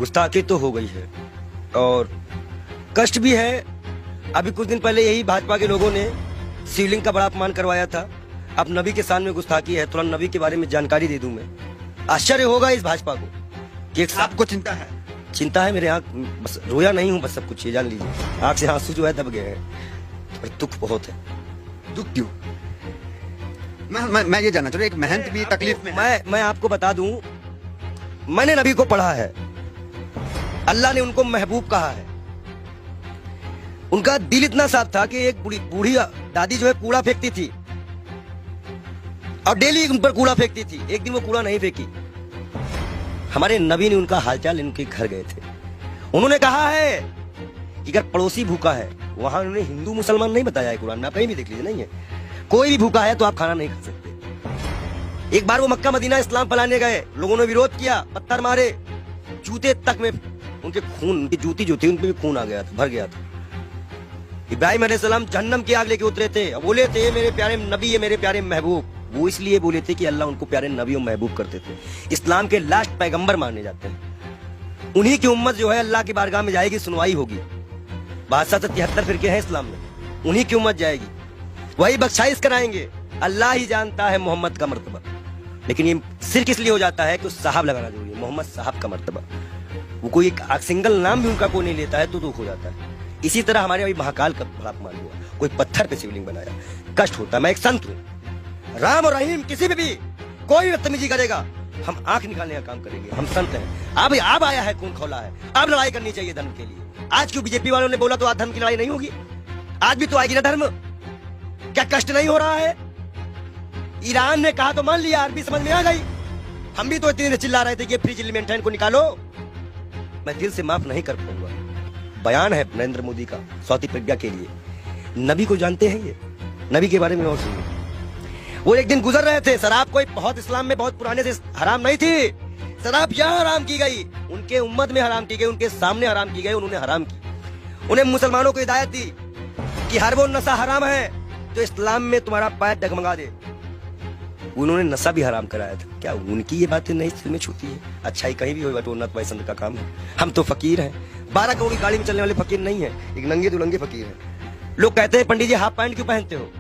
गुस्ताखी तो हो गई है और कष्ट भी है। अभी कुछ दिन पहले यही भाजपा के लोगों ने शिवलिंग का बड़ा अपमान करवाया था। अब नबी के सामने गुस्ताखी है, थोड़ा नबी के बारे में जानकारी दे दूं मैं। आश्चर्य होगा इस भाजपा को कि एक आपको चिंता है? चिंता है, मेरे आंख बस रोया नहीं हूं, बस सब कुछ ये जान लीजिए। आंख से आंसू जो है दब गए हैं और दुख बहुत है। दुख क्यों? मैं ये जानना चाह रहा हूं, एक महंत भी तकलीफ में है। मैं आपको बता दूं, मैंने नबी को पढ़ा है, अल्लाह ने उनको महबूब कहा है। उनका दिल इतना साफ था कि एक बूढ़ी दादी जो है कूड़ा फेंकती थी और डेली उन पर कूड़ा फेंकती थी। एक दिन वो कूड़ा नहीं फेंकी, हमारे नबी ने उनका हालचाल इनके घर गए थे। उन्होंने कहा है कि अगर पड़ोसी भूखा है, वहां उन्होंने हिंदू मुसलमान नहीं बताया है कुरान में, आप कहीं भी देख लीजिए, नहीं है। कोई भी भूखा है तो आप खाना नहीं खा सकते। एक बार वो मक्का मदीना इस्लाम फैलाने गए, लोगों ने विरोध किया, पत्थर मारे, जूते तक में उनके खून, उनकी जूती जो थी उन पे भी खून आ गया था, भर गया था। इब्राहिम अलैहिस्सलाम जहन्नम की आग लेके उतरे थे, बोले थे मेरे प्यारे नबी, ये मेरे प्यारे महबूब। वो इसलिए बोले थे कि अल्लाह उनको प्यारे नबी और महबूब करते थे। इस्लाम के लास्ट पैगंबर माने जाते हैं। उन्हीं की उम्मत जो है अल्लाह की बारगाह में जाएगी, सुनवाई होगी। 72 फिरके हैं इस्लाम में, उन्हीं की उम्मत जाएगी, वही बख्शाइश कराएंगे। अल्लाह ही जानता है मोहम्मद का मर्तबा, लेकिन ये सिर्फ इसलिए हो जाता है कि उस साहब लगाना जरूरी है, मोहम्मद साहब का मर्तबा। वो कोई एक सिंगल नाम भी उनका कोई नहीं लेता है तो दुख हो जाता है। इसी तरह हमारे अभी महाकाल का बड़ा अपमान हुआ, कोई पत्थर पे शिवलिंग बनाया, कष्ट होता है। मैं एक संत हूँ, राम और रहीम किसी भी कोई बदतमीजी करेगा हम आंख निकालने का काम करेंगे, हम संत हैं। अब आया है, खून खौला है, अब लड़ाई करनी चाहिए धर्म के लिए। आज क्यों बीजेपी वालों ने बोला तो आज धर्म की लड़ाई नहीं होगी? आज भी तो आएगी ना धर्म। क्या कष्ट नहीं हो रहा है? ईरान ने कहा तो मान लिया, अरबी समझ में आ गई। हम भी तो इतनी देर चिल्ला रहे थे कि फ्री चिल्ली मेंटेन को निकालो। मैं दिल से माफ नहीं कर पाऊंगा। बयान है नरेंद्र मोदी का सौती प्रज्ञा के लिए। नबी को जानते हैं ये, नबी के बारे में और सुनिए। वो एक दिन गुजर रहे थे, शराब कोई बहुत इस्लाम में बहुत पुराने से हराम नहीं थी। शराब यहाँ हराम की गई, उनके उम्मत में हराम की गई, उनके सामने हराम की गई, उन्होंने हराम की। उन्हें मुसलमानों को हिदायत दी कि हर वो नशा हराम है जो इस्लाम में तुम्हारा पैर डगमगा दे। उन्होंने नशा भी हराम कराया था। क्या उनकी ये बातें नहीं दिल में छूती है? अच्छाई कहीं भी हो, तो उन्नत भाई संत का काम है। हम तो फकीर हैं, 12 करोड़ की गाड़ी में चलने वाले फकीर नहीं है, एक नंगे दुलंगे फकीर हैं। लोग कहते हैं पंडित जी हाफ पैंट क्यों पहनते हो?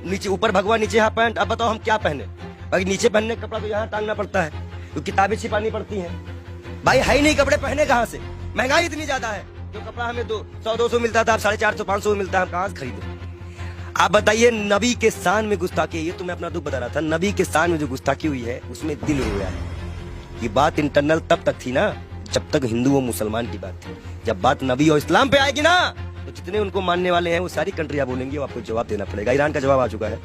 नीचे ऊपर भगवा, नीचे हाफ पैंट। अब बताओ हम क्या पहने? अगर नीचे पहनने का कपड़ा तो यहाँ टांगना पड़ता है, तो किताबें छिपानी पड़ती हैं। भाई है ही नहीं कपड़े, पहने कहाँ से? महंगाई इतनी ज्यादा है, जो कपड़ा हमें 100-200 मिलता था, अब 450-500 मिलता है, हम कहाँ से खरीदे? आप बताइए, नबी के शान में गुस्ताखी, ये तो मैं अपना दुख बता रहा था। नबी के शान में जो गुस्ताखी हुई है उसमें दिल रोया है। ये बात इंटरनल तब तक थी ना जब तक हिंदू और मुसलमान की बात थी। जब बात नबी और इस्लाम पे आएगी ना, तो जितने उनको मानने वाले हैं वो सारी कंट्रियां बोलेंगी, वो आपको जवाब देना पड़ेगा। ईरान का जवाब आ चुका है,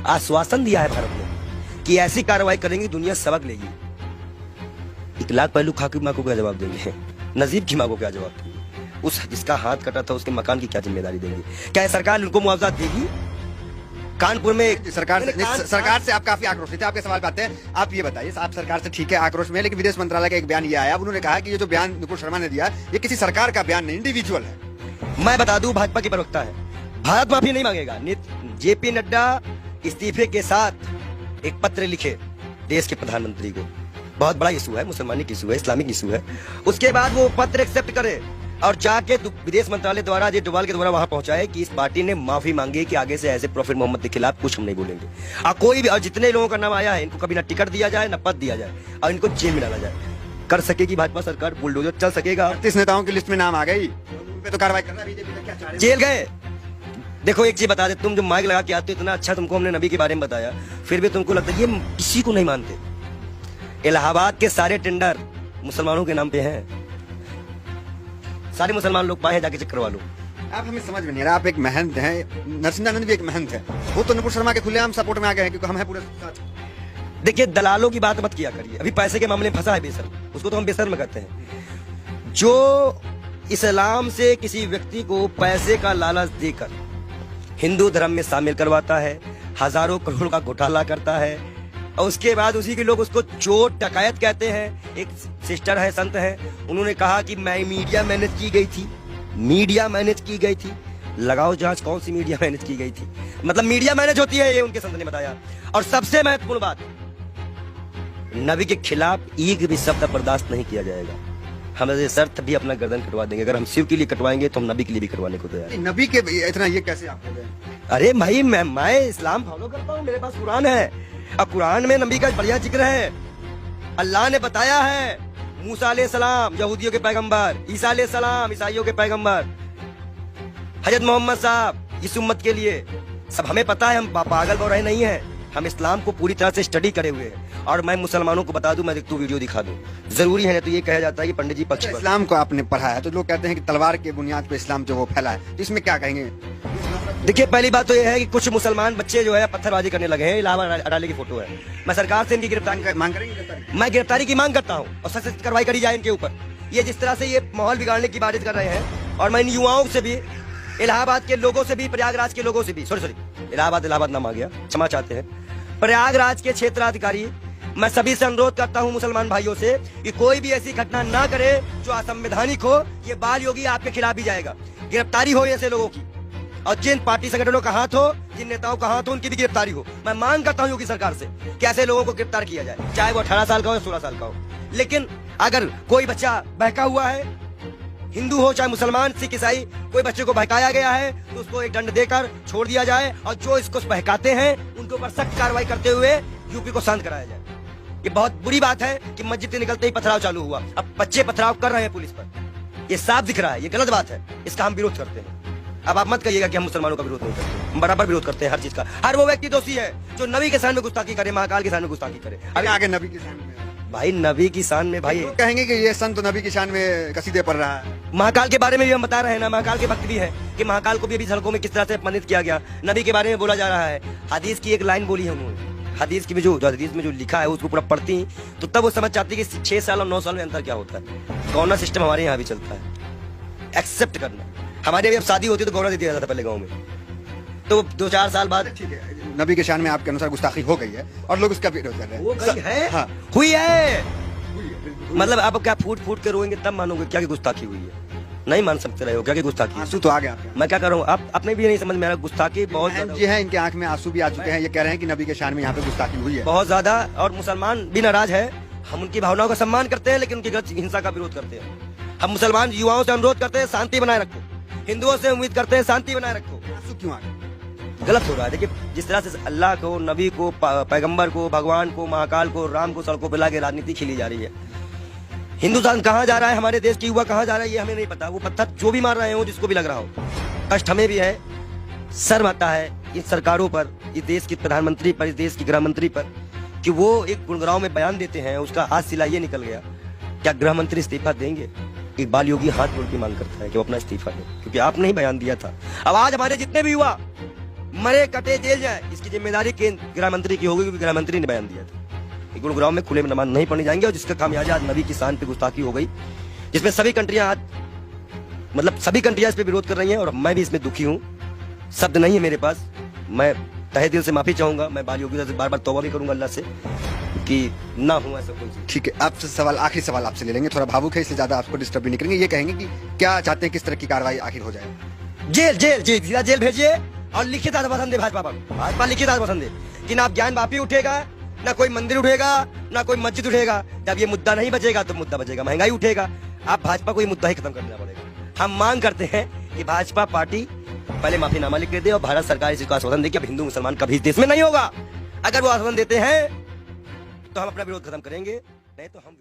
आश्वासन दिया है भारत ने कि ऐसी कार्रवाई करेंगे दुनिया सबक लेगी। 1 लाख पहलू खा की माँ को क्या जवाब देंगे? नजीब की माँ को क्या जवाब देंगे? उस जिसका हाथ कटा था उसके मकान की क्या जिम्मेदारी देंगे? क्या सरकार उनको मुआवजा देगी? कानपुर में सरकार से आप काफी आक्रोशित थे, आपके सवाल पे आते हैं। आप ये बताइए, आप सरकार से ठीक है आक्रोश में, लेकिन विदेश मंत्रालय का एक बयान ये आया, उन्होंने कहा कि ये जो बयान नुपुर शर्मा ने दिया ये किसी सरकार का बयान नहीं, इंडिविजुअल है। मैं बता दूं, भाजपा की प्रवक्ता है, भारत माफी नहीं मांगेगा। जेपी नड्डा इस्तीफे के साथ एक पत्र लिखे देश के प्रधानमंत्री को। बहुत बड़ा इशू है, मुसलमानी इशू है, इस्लामिक इशू है। उसके बाद वो पत्र एक्सेप्ट करे और जाके विदेश मंत्रालय द्वारा अजय डोभाल के द्वारा वहां पहुंचाए कि इस पार्टी ने माफी मांगी कि आगे से ऐसे प्रॉफिट मोहम्मद के खिलाफ कुछ हम नहीं बोलेंगे। और कोई भी, और जितने लोगों का नाम आया है, इनको कभी ना टिकट दिया जाए, ना पद दिया जाए, और इनको जेल में डाला जाए। कर सकेगी भाजपा सरकार, बुलडोजर चल सकेगा। 38 नेताओं की लिस्ट में नाम आ गई, उन पे तो कार्रवाई करना बीजेपी का क्या चाह रहे हैं? जेल गए। देखो एक चीज बता दे, तुम जो माइक लगा के आते हो, इतना अच्छा तुमको हमने नबी के बारे में बताया, फिर भी तुमको लगता है ये किसी को नहीं मानते। इलाहाबाद के सारे टेंडर मुसलमानों के नाम पे हैं, सारे मुसलमान लोग पाए, जाके चेक करवा लो। आप हमें समझ में नहीं रहा, आप एक महंत हैं, नरसिंहानंद भी एक महंत है, वो तो नुपुर शर्मा के खुलेआम सपोर्ट में आ गए हैं क्योंकि हम हैं पूरे साथ। देखिए, दलालों की बात मत किया करिए। अभी पैसे के मामले में फंसा है बेशर्म, उसको तो हम बेशर्म कहते हैं। जो इस्लाम से किसी व्यक्ति को पैसे का लालच देकर हिंदू धर्म में शामिल करवाता है, हजारों करोड़ का घोटाला करता है, और उसके बाद उसी के लोग उसको चोर डकैत कहते हैं। एक सिस्टर है, संत है, उन्होंने कहा कि मैं मीडिया मैनेज की गई थी, मीडिया मैनेज की गई थी। लगाओ जांच, कौन सी मीडिया मैनेज की गई थी? मतलब मीडिया मैनेज होती है, ये उनके संत ने बताया। और सबसे महत्वपूर्ण बात, नबी के खिलाफ एक भी शब्द बर्दाश्त नहीं किया जाएगा। हम ऐसे शर्त भी अपना गर्दन कटवा देंगे। अगर हम शिव के लिए कटवाएंगे तो हम नबी के लिए भी कटवाने को तैयार हैं। नबी के इतना ये कैसे आप हो गए? अरे भाई मैं इस्लाम फॉलो करता हूँ, मेरे पास कुरान है। अब कुरान में नबी का बढ़िया जिक्र है। अल्लाह ने बताया है, मूसा अलैहिस्सलाम यहूदियों के पैगंबर, ईसा अलैहिस्सलाम ईसाइयों के पैगंबर, हजरत मोहम्मद साहब इस उम्मत के लिए। सब हमें पता है, हम पागल बौराहे नहीं है। हम इस्लाम को पूरी तरह से स्टडी करे हुए हैं। और मैं मुसलमानों को बता दूं, मैं तू वीडियो दिखा दूं, जरूरी है ना। तो ये कहा जाता है कि पंडित जी पक्ष पर। इस्लाम को आपने पढ़ा है तो लोग कहते हैं कि तलवार के बुनियाद पर इस्लाम जो वो फैला है, तो इसमें क्या कहेंगे? देखिए, पहली बात तो ये है कि कुछ मुसलमान बच्चे जो है पत्थरबाजी करने लगे हैं। इलाहाबाद अडाले की फोटो है। मैं सरकार से इनकी गिरफ्तारी मांग करेंगे? मैं गिरफ्तारी की मांग करता हूँ और सख्त कार्रवाई करी जाए इनके ऊपर। ये जिस तरह से ये माहौल बिगाड़ने की बात कर रहे हैं, और मैं इन युवाओं से भी, इलाहाबाद के लोगों से भी, प्रयागराज के लोगों से भी, सॉरी इलाहाबाद नाम आ गया, क्षमा चाहते हैं, प्रयागराज के क्षेत्राधिकारी, मैं सभी से अनुरोध करता हूं मुसलमान भाइयों से कि कोई भी ऐसी घटना ना करे जो असंवैधानिक हो। ये बाल योगी आपके खिलाफ भी जाएगा। गिरफ्तारी हो ऐसे लोगों की, और जिन पार्टी संगठनों का हाथ हो, जिन नेताओं का हाथ हो, उनकी भी गिरफ्तारी हो। मैं मांग करता हूं योगी सरकार से कि ऐसे लोगों को गिरफ्तार किया जाए, चाहे वो 18 साल का हो या 16 साल का हो। लेकिन अगर कोई बच्चा बहका हुआ है, हिंदू हो चाहे मुसलमान, सिख, ईसाई, कोई बच्चे को बहकाया गया है तो उसको एक दंड देकर छोड़ दिया जाए, और जो इसको बहकाते हैं उनके ऊपर सख्त कार्रवाई करते हुए यूपी को शांत कराया जाए। ये बहुत बुरी बात है कि मस्जिद से निकलते ही पथराव चालू हुआ। अब बच्चे पथराव कर रहे हैं पुलिस पर, ये साफ दिख रहा है, ये गलत बात है। इसका हम विरोध करते हैं। अब आप मत कहिएगा कि हम मुसलमानों का विरोध नहीं करते, हम बराबर विरोध करते हैं हर चीज का। हर वो व्यक्ति दोषी है जो नबी के सामने गुस्ताखी करे, महाकाल के सामने गुस्ताखी करे। अभी आगे नबी की शान में भाई, नबी की शान में भाई लोग कहेंगे कि ये संत नबी की शान में कसीदे पढ़ रहा है। महाकाल के बारे में भी हम बता रहे हैं ना, महाकाल के भक्त भी है कि महाकाल को भी अभी सड़कों में किस तरह से अपमानित किया गया। नबी के बारे में बोला जा रहा है। हदीस की एक लाइन बोली है उन्होंने, हदीस की भी जो हदीस में जो लिखा है उसको पूरा पढ़ती तो तब वो समझ जाती कि 6 साल और 9 साल में अंतर क्या होता है। गौना सिस्टम हमारे यहाँ भी चलता है, एक्सेप्ट करना। हमारे भी अब शादी होती तो गौना दे दिया जाता पहले गाँव में, तो 2-4 साल बाद। ठीक है, नबी के शान में आपके अनुसार गुस्ताखी हो गई है और लोग उसका विरोध कर रहे हैं। वो गई है, हाँ। हुई है। मतलब आप क्या फूट फूट के रोएंगे तब मानोगे क्या कि गुस्ताखी हुई है? नहीं मान सकते रहे हो क्या कि गुस्ताखी? आंसू तो आ गया आपके। मैं क्या कर रहा हूँ, आप अपने भी नहीं समझ में आ रहा। गुस्ताखी बहुत जी है, इनके आंख में आंसू भी आ चुके हैं। ये कह रहे हैं कि नबी के शान में यहाँ पे गुस्ताखी हुई है बहुत ज्यादा, और मुसलमान भी नाराज है। हम उनकी भावनाओं का सम्मान करते हैं लेकिन उनकी गलत हिंसा का विरोध करते हैं। हम मुसलमान युवाओं से अनुरोध करते हैं शांति बनाए रखो, हिंदुओं से उम्मीद करते हैं शांति बनाए रखो। आंसू क्यों आ गए? गलत हो रहा है। देखिए, जिस तरह से अल्लाह को, नबी को, पैगंबर को, भगवान को, महाकाल को, राम को सड़कों पर लाके राजनीति खेली जा रही है। हिंदुस्तान कहाँ जा रहा है, हमारे देश की युवा कहाँ जा रहा है, ये हमें नहीं पता। वो पत्थर जो भी मार रहे हो, जिसको भी लग रहा हो, कष्ट हमें भी है, शर्म आता है इन सरकारों पर, इस देश के प्रधानमंत्री पर, इस देश की गृह मंत्री पर, कि वो एक गुड़गांव में बयान देते हैं, उसका आज सिला ये निकल गया। क्या गृह मंत्री इस्तीफा देंगे? इकबाल योगी हाथ जोड़ के मांग करता है कि वो अपना इस्तीफा दे, क्योंकि आपने ही बयान दिया था। अब आज हमारे जितने भी युवा मरे कटे जेल जाए, इसकी जिम्मेदारी केंद्र गृह मंत्री की होगी, क्योंकि गृह मंत्री ने बयान दिया था। गुरुग्राम में खुले में नमाज नहीं पढ़ने जाएंगे, और जिसका खामियाजा आज नबी की शान पे गुस्ताखी हो गई, जिसमें सभी कंट्रियां आज, मतलब सभी कंट्रियां इस पे विरोध कर रही हैं, और मैं भी इसमें दुखी हूं। शब्द नहीं है मेरे पास। मैं तहे दिल से माफी चाहूंगा। मैं बाल योगी से बार बार तौबा भी करूंगा अल्लाह से कि ना हो ऐसा कोई चीज। ठीक है, आपसे सवाल, आखिरी सवाल आपसे ले लेंगे। थोड़ा भावुक है इसलिए ज्यादा आपको डिस्टर्ब भी नहीं करेंगे। ये कहेंगे कि क्या चाहते हैं, किस तरह की कार्रवाई आखिर हो जाए? जेल जेल जेल सीधा जेल भेजिए, और लिखित आश्वासन दे भाजपा पर। भाजपा लिखित आश्वासन दे कि ना ज्ञान वापी उठेगा, ना कोई मंदिर उठेगा, ना कोई मस्जिद उठेगा। जब ये मुद्दा नहीं बचेगा तो मुद्दा बचेगा महंगाई उठेगा। आप भाजपा को ये मुद्दा ही खत्म कर देना पड़ेगा। हम मांग करते हैं कि भाजपा पार्टी पहले माफीनामा लिख दे और भारत सरकार इसको आश्वासन दे कि अब हिंदू मुसलमान कभी इस देश में नहीं होगा। अगर वो आश्वासन देते हैं तो हम अपना विरोध खत्म करेंगे, नहीं तो हम